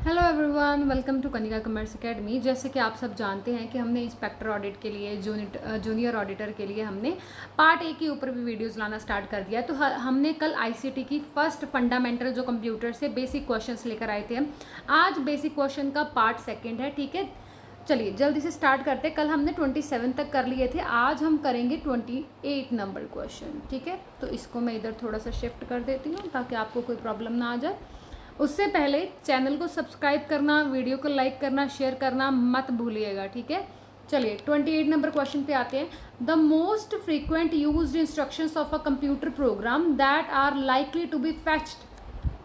Hello everyone, welcome to Kanika commerce academy. जैसे कि आप सब जानते हैं कि हमने इंस्पेक्टर ऑडिट के लिए जूनियर ऑडिटर के लिए हमने पार्ट ए के ऊपर भी वीडियोस लाना स्टार्ट कर दिया। तो हमने कल आईसीटी की फर्स्ट फंडामेंटल जो कंप्यूटर से बेसिक क्वेश्चंस लेकर आए थे हम। आज बेसिक क्वेश्चन का पार्ट सेकेंड है, ठीक है। चलिए जल्दी से स्टार्ट करते हैं। कल हमने 27 तक कर लिए थे, आज हम करेंगे 28 नंबर क्वेश्चन, ठीक है। तो इसको मैं इधर थोड़ा सा शिफ्ट कर देती हूँ ताकि आपको कोई प्रॉब्लम ना आ जाए। उससे पहले चैनल को सब्सक्राइब करना, वीडियो को लाइक करना, शेयर करना मत भूलिएगा, ठीक है। चलिए 28 नंबर क्वेश्चन पे आते हैं। The most frequent used instructions of a computer program that are likely to be fetched,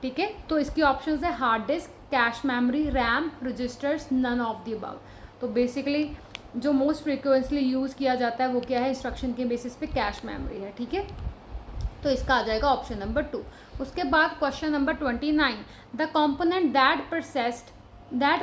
ठीक है। तो इसकी ऑप्शंस है hard disk, cache memory, RAM, registers, none of the above. तो बेसिकली जो मोस्ट फ्रीक्वेंटली यूज़ किया जाता है वो क्या है, इंस्ट्रक्शन के बेसिस पे कैश मेमोरी है, ठीक है। तो इसका आ जाएगा ऑप्शन नंबर 2। उसके बाद question number 29, the component that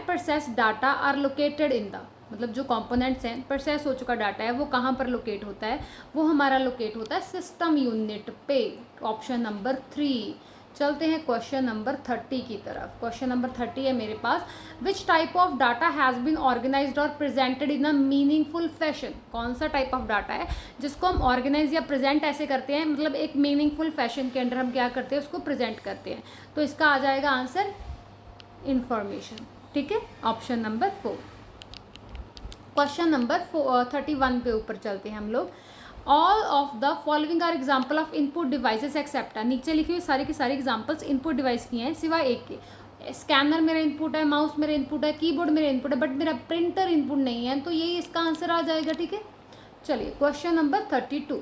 process data are located in the, मतलब जो कॉम्पोनेंट्स हैं, प्रोसेस हो चुका डाटा है वो कहाँ पर लोकेट होता है, वो हमारा लोकेट होता है सिस्टम यूनिट पे। Option number 3। चलते हैं क्वेश्चन नंबर 30 की तरफ। क्वेश्चन नंबर 30 है मेरे पास, which type of data has been organised और presented in a meaningful fashion. कौन सा टाइप ऑफ डाटा है जिसको हम ऑर्गेनाइज या प्रेजेंट ऐसे करते हैं, मतलब एक मीनिंगफुल फैशन के अंदर हम क्या करते हैं, उसको प्रेजेंट करते हैं। तो इसका आ जाएगा आंसर इंफॉर्मेशन, ठीक है। Option number 4। क्वेश्चन नंबर 31 पे ऊपर चलते हैं हम लोग। All of the following are example of input devices except. नीचे लिखी हुई सारी की सारी एग्जाम्पल्स इनपुट डिवाइस की हैं सिवाय एक के। स्कैनर मेरा इनपुट है, माउस मेरा इनपुट है, कीबोर्ड मेरा इनपुट है, बट मेरा प्रिंटर इनपुट नहीं है। तो यही इसका आंसर आ जाएगा, ठीक है। चलिए question number 32,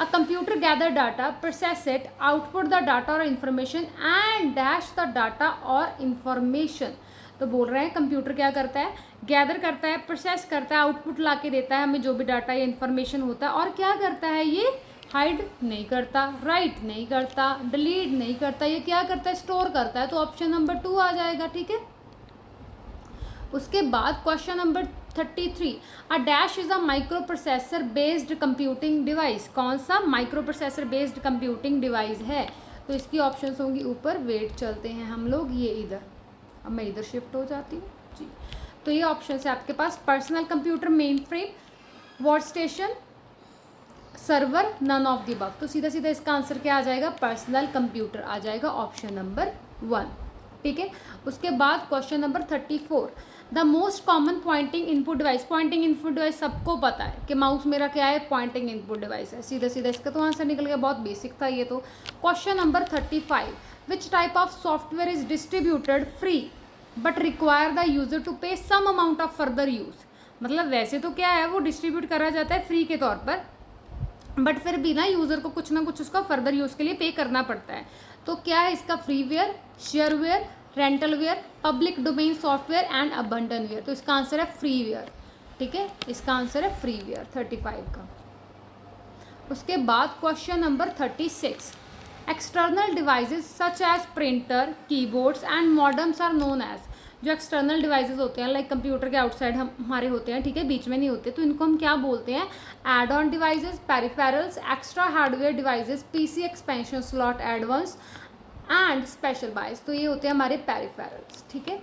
a computer gather data, process it, output the data और information and dash the data और इन्फॉर्मेशन। तो बोल रहे हैं कंप्यूटर क्या करता है, गैदर करता है, प्रोसेस करता है, आउटपुट ला के देता है हमें जो भी डाटा या इन्फॉर्मेशन होता है, और क्या करता है, ये हाइड नहीं करता, राइट नहीं करता, डिलीट नहीं करता, ये क्या करता है, स्टोर करता है। तो ऑप्शन नंबर 2 आ जाएगा, ठीक है। उसके बाद question number 33, a dash is a micro processor based computing device. कौन सा micro processor based computing device है। तो इसकी ऑप्शंस होंगी ऊपर, वेट चलते हैं हम लोग, ये इधर, अब मैं इधर शिफ्ट हो जाती हूँ जी। तो ये ऑप्शन है आपके पास, personal computer, mainframe, workstation, server, none of the above. तो सीधा सीधा इसका आंसर क्या आ जाएगा, पर्सनल कंप्यूटर आ जाएगा, ऑप्शन नंबर 1, ठीक है। उसके बाद question number 34, the most common pointing input device. Pointing input device सबको पता है कि माउस मेरा क्या है, पॉइंटिंग इनपुट डिवाइस है। सीधा सीधा इसका तो आंसर निकल गया, बहुत बेसिक था ये तो। Question number 35, which type of software is distributed free but require the user to pay some amount of further use. मतलब वैसे तो क्या है, वो डिस्ट्रीब्यूट करा जाता है फ्री के तौर पर, बट फिर भी ना यूज़र को कुछ ना कुछ उसका फर्दर यूज़ के लिए पे करना पड़ता है। तो क्या है इसका, freeware, shareware, rentalware, public domain software and abandonware. तो इसका आंसर है फ्रीवेयर, ठीक है। इसका आंसर है फ्रीवेयर 35 का। उसके बाद question number 36, external devices such as printer, keyboards and modems are known as. जो एक्सटर्नल डिवाइसेस होते हैं, लाइक कंप्यूटर के आउटसाइड हमारे होते हैं, ठीक है, बीच में नहीं होते, तो इनको हम क्या बोलते हैं, add on devices, peripherals, extra hardware devices, PC expansion slot, advance and special bias. तो ये होते हैं हमारे पेरिफेरल्स, ठीक है।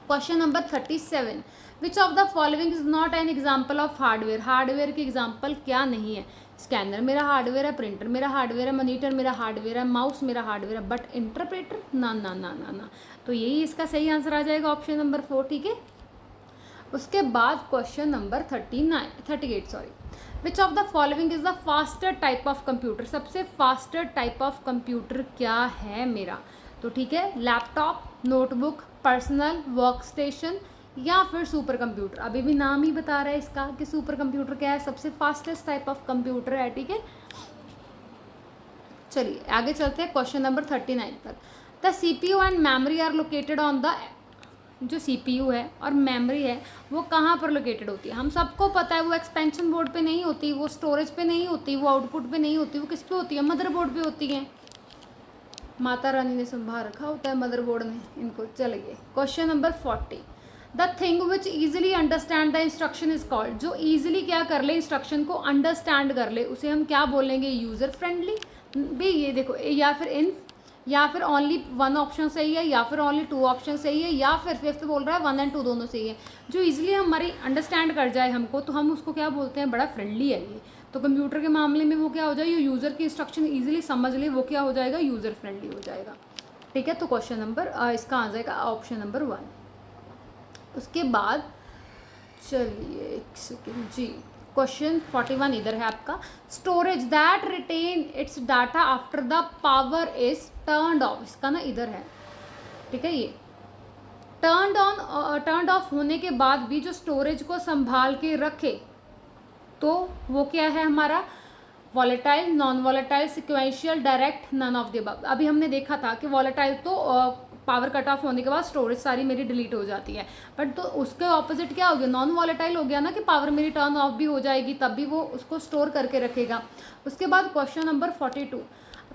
Question number 37, which of the following is not an example of hardware. Hardware की एग्जाम्पल क्या नहीं है, स्कैनर मेरा हार्डवेयर है, प्रिंटर मेरा हार्डवेयर है, मॉनिटर मेरा हार्डवेयर है, माउस मेरा हार्डवेयर है, बट इंटरप्रेटर ना ना ना ना ना। तो यही इसका सही आंसर आ जाएगा, ऑप्शन नंबर 4, ठीक है। उसके बाद question number 38, which of the following is the faster type of computer. सबसे फास्टर टाइप ऑफ कंप्यूटर क्या है मेरा, तो ठीक है, laptop, notebook, personal, work station या फिर सुपर कंप्यूटर। अभी भी नाम ही बता रहा है इसका कि सुपर कंप्यूटर क्या है, सबसे फास्टेस्ट टाइप ऑफ कंप्यूटर है, ठीक है। चलिए आगे चलते हैं क्वेश्चन नंबर 39 पर। The CPU and memory are located on the, जो सीपीयू है और मेमोरी है वो कहाँ पर लोकेटेड होती है, हम सबको पता है, वो एक्सपेंशन बोर्ड पे नहीं होती, वो स्टोरेज पे नहीं होती, वो आउटपुट पे नहीं होती, वो किस पे होती है, मदरबोर्ड पे होती है। माता रानी ने संभाल रखा होता है मदरबोर्ड में इनको। चलिए question number 40, the thing which easily understand the instruction is called. जो ईजिली क्या कर ले, इंस्ट्रक्शन को अंडरस्टैंड कर ले, उसे हम क्या बोलेंगे, यूज़र फ्रेंडली भी, ये देखो, या फिर या फिर ओनली 1 ऑप्शन सही है, या फिर ओनली 2 ऑप्शन सही है, या फिर फिफ्थ बोल रहा है 1 एंड 2 दोनों सही है। जो इजीली हमारी अंडरस्टैंड कर जाए हमको, तो हम उसको क्या बोलते हैं, बड़ा फ्रेंडली है ये। तो कंप्यूटर के मामले में वो क्या हो जाएगा, यूज़र की इंस्ट्रक्शन इजीली समझ ले, वो क्या हो जाएगा, यूज़र फ्रेंडली हो जाएगा। ठीक है, तो क्वेश्चन नंबर इसका आ जाएगा ऑप्शन नंबर 1। उसके बाद चलिए एक सेकेंड जी, क्वेश्चन 41 इधर है आपका। Storage that retain its data after the power is turned off, इसका ना इधर है। ठीक है, ये टर्न्ड ऑफ होने के बाद भी जो स्टोरेज को संभाल के रखे, तो वो क्या है हमारा, volatile, non volatile, sequential, direct, none of the above. अभी हमने देखा था कि वॉलेटाइल तो पावर कट ऑफ होने के बाद स्टोरेज सारी मेरी डिलीट हो जाती है, बट तो उसके ऑपोजिट क्या हो गया, नॉन वॉलेटाइल हो गया ना, कि पावर मेरी टर्न ऑफ भी हो जाएगी तब भी वो उसको स्टोर करके रखेगा। उसके बाद question number 42,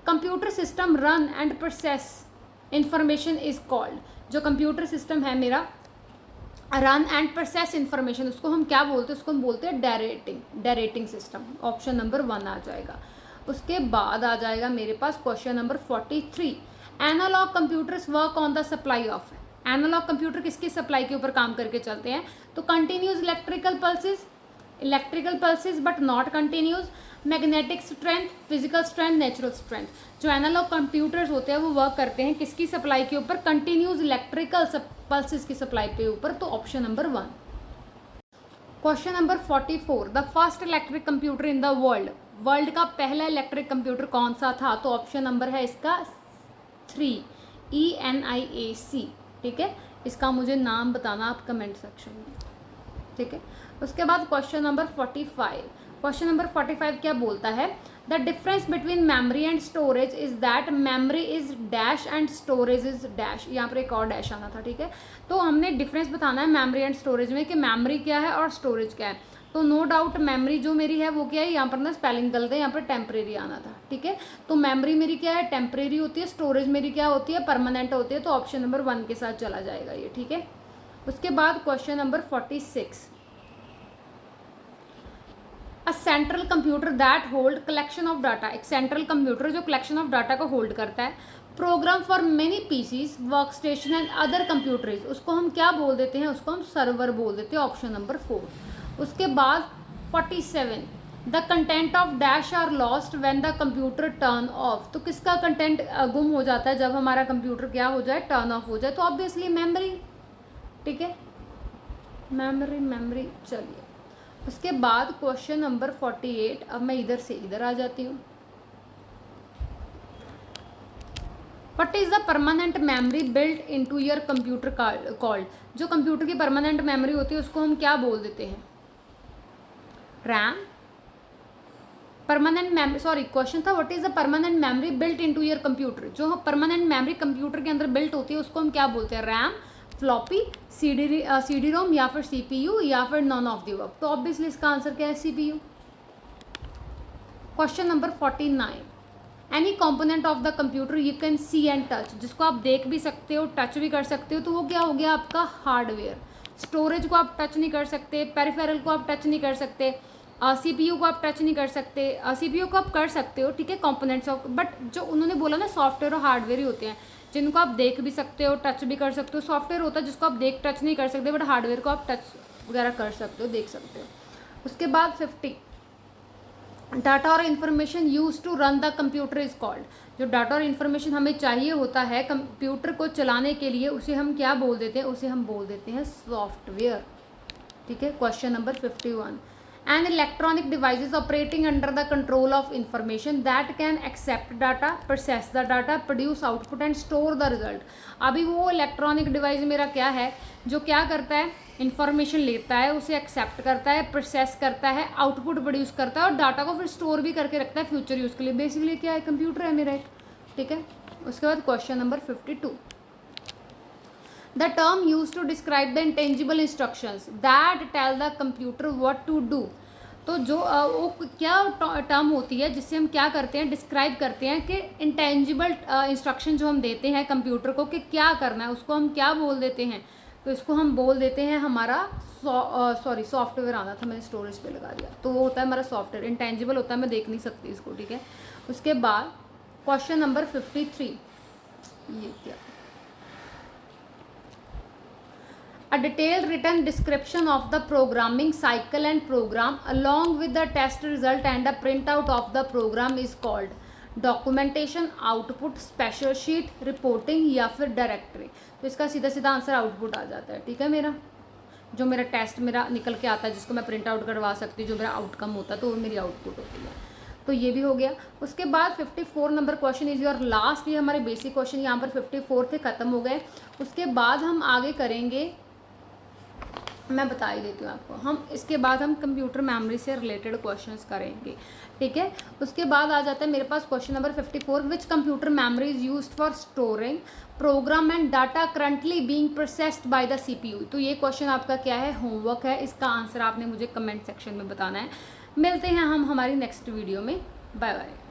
computer system run and process information is called. जो कंप्यूटर सिस्टम है मेरा रन एंड प्रोसेस इंफॉर्मेशन, उसको हम क्या बोलते हैं, उसको हम बोलते हैं डायरेटिंग सिस्टम। ऑप्शन नंबर 1 आ जाएगा। उसके बाद आ जाएगा मेरे पास question number 43, analogue computers work on the supply of. Analogue computer किसकी सप्लाई के ऊपर काम करके चलते हैं, तो continuous electrical pulses but not continuous, magnetic strength, physical strength, natural strength. जो एनालॉग कंप्यूटर्स होते हैं वो वर्क करते हैं किसकी सप्लाई के ऊपर, कंटिन्यूस इलेक्ट्रिकल पल्सेस की सप्लाई पे ऊपर, तो option number 1। Question number 44, the first electric computer in the world का पहला इलेक्ट्रिक कंप्यूटर कौन सा था, तो ऑप्शन नंबर है इसका 3, ENIAC। ठीक है, इसका मुझे नाम बताना आप कमेंट सेक्शन में। ठीक है, उसके बाद क्वेश्चन नंबर 45, क्वेश्चन नंबर 45 क्या बोलता है, the difference between memory and storage is that memory is dash and storage is dash. यहाँ पर एक और डैश आना था। ठीक है, तो हमने डिफरेंस बताना है मेमोरी एंड स्टोरेज में, कि मेमोरी क्या है और स्टोरेज क्या है। तो नो डाउट मेमोरी जो मेरी है वो क्या है, यहाँ पर ना स्पेलिंग गलत है, यहाँ पर टेम्परेरी आना था। ठीक है, तो मेमोरी मेरी क्या है, टेम्परेरी होती है, स्टोरेज मेरी क्या होती है, परमानेंट होती है, तो ऑप्शन नंबर 1 के साथ चला जाएगा ये। ठीक है, उसके बाद question number 46, a central computer that hold collection of data. एक सेंट्रल कंप्यूटर जो कलेक्शन ऑफ डाटा को होल्ड करता है, program for many PCs, work station and other computers, उसको हम क्या बोल देते हैं, उसको हम सर्वर बोल देते हैं, ऑप्शन नंबर 4। उसके बाद 47, the content of dash are lost when the computer turn off. तो किसका कंटेंट गुम हो जाता है जब हमारा कंप्यूटर क्या हो जाए, टर्न ऑफ हो जाए, तो ऑब्वियसली मेमोरी। ठीक है, मेमोरी। चलिए, उसके बाद क्वेश्चन नंबर 48, अब मैं इधर से इधर आ जाती हूँ। What is the permanent memory built into your computer called. जो कंप्यूटर की परमानेंट मेमोरी होती है उसको हम क्या बोल देते हैं, RAM. Permanent memory, sorry question था what is the permanent memory built into your computer. जो परमानेंट मेमोरी कंप्यूटर के अंदर बिल्ट होती है उसको हम क्या बोलते हैं, रैम, फ्लॉपी, CD रोम, या फिर CPU, या फिर नॉन ऑफ द अबव। तो ऑब्वियसली इसका आंसर क्या है, CPU। Question number 49, any component of the computer you can see and touch. जिसको आप देख भी सकते हो, टच भी कर सकते हो, तो वो क्या हो गया आपका हार्डवेयर। स्टोरेज को आप टच नहीं कर सकते, पेरिफेरल को आप टच नहीं कर सकते, CPU को आप टच नहीं कर सकते, CPU को आप कर सकते हो। ठीक है, कंपोनेंट्स ऑफ, बट जो उन्होंने बोला ना सॉफ्टवेयर और हार्डवेयर ही होते हैं जिनको आप देख भी सकते हो, टच भी कर सकते हो। सॉफ्टवेयर होता है जिसको आप देख टच नहीं कर सकते, बट हार्डवेयर को आप टच वगैरह कर सकते हो, देख सकते हो। उसके बाद 50, डाटा और information use to run the computer is called. जो डाटा और इन्फॉर्मेशन हमें चाहिए होता है कंप्यूटर को चलाने के लिए, उसे हम क्या बोल देते हैं, उसे हम बोल देते हैं सॉफ्टवेयर। ठीक है, question number 51, an electronic devices operating under the control of information that can accept data, process the data, produce output and store the result. अभी वो इलेक्ट्रॉनिक डिवाइस मेरा क्या है, जो क्या करता है, इन्फॉर्मेशन लेता है, उसे एक्सेप्ट करता है, प्रोसेस करता है, आउटपुट प्रोड्यूस करता है और डाटा को फिर स्टोर भी करके रखता है फ्यूचर यूज़ के लिए। बेसिकली क्या है, कंप्यूटर है मेरा एक। ठीक है, उसके बाद question number 52, the term use to describe the intangible instructions that tell the computer what to do. तो जो वो क्या टर्म होती है जिससे हम क्या करते हैं, डिस्क्राइब करते हैं कि इंटेंजिबल इंस्ट्रक्शन जो हम देते हैं कंप्यूटर को कि क्या करना है, उसको हम क्या बोल देते हैं, तो इसको हम बोल देते हैं हमारा सॉफ्टवेयर आना था, मैंने स्टोरेज पे लगा दिया, तो वो होता है हमारा सॉफ्टवेयर। इंटेंजिबल होता है, मैं देख नहीं सकती इसको। ठीक है, उसके बाद क्वेश्चन नंबर 53, ये क्या, a detailed written description of the programming cycle and program along with the test result and a printout of the program is called documentation, output, special sheet, reporting या फिर डायरेक्टरी। तो इसका सीधा सीधा answer output आ जाता है। ठीक है, मेरा जो मेरा टेस्ट मेरा निकल के आता है जिसको मैं प्रिंट आउट करवा सकती हूँ, जो मेरा आउटकम होता है, तो वो मेरी आउटपुट होती है। तो ये भी हो गया। उसके बाद 54 number question is your last. ये हमारे बेसिक क्वेश्चन यहाँ पर 54 थे, ख़त्म हो गए। उसके बाद हम आगे करेंगे, मैं बता ही देती हूँ आपको, हम इसके बाद हम कंप्यूटर मेमोरी से रिलेटेड क्वेश्चंस करेंगे। ठीक है, उसके बाद आ जाता है मेरे पास question number 54, which computer memory is used for storing program and data currently being processed by the CPU. तो ये क्वेश्चन आपका क्या है, होमवर्क है, इसका आंसर आपने मुझे कमेंट सेक्शन में बताना है। मिलते हैं हम हमारी नेक्स्ट वीडियो में, बाय बाय।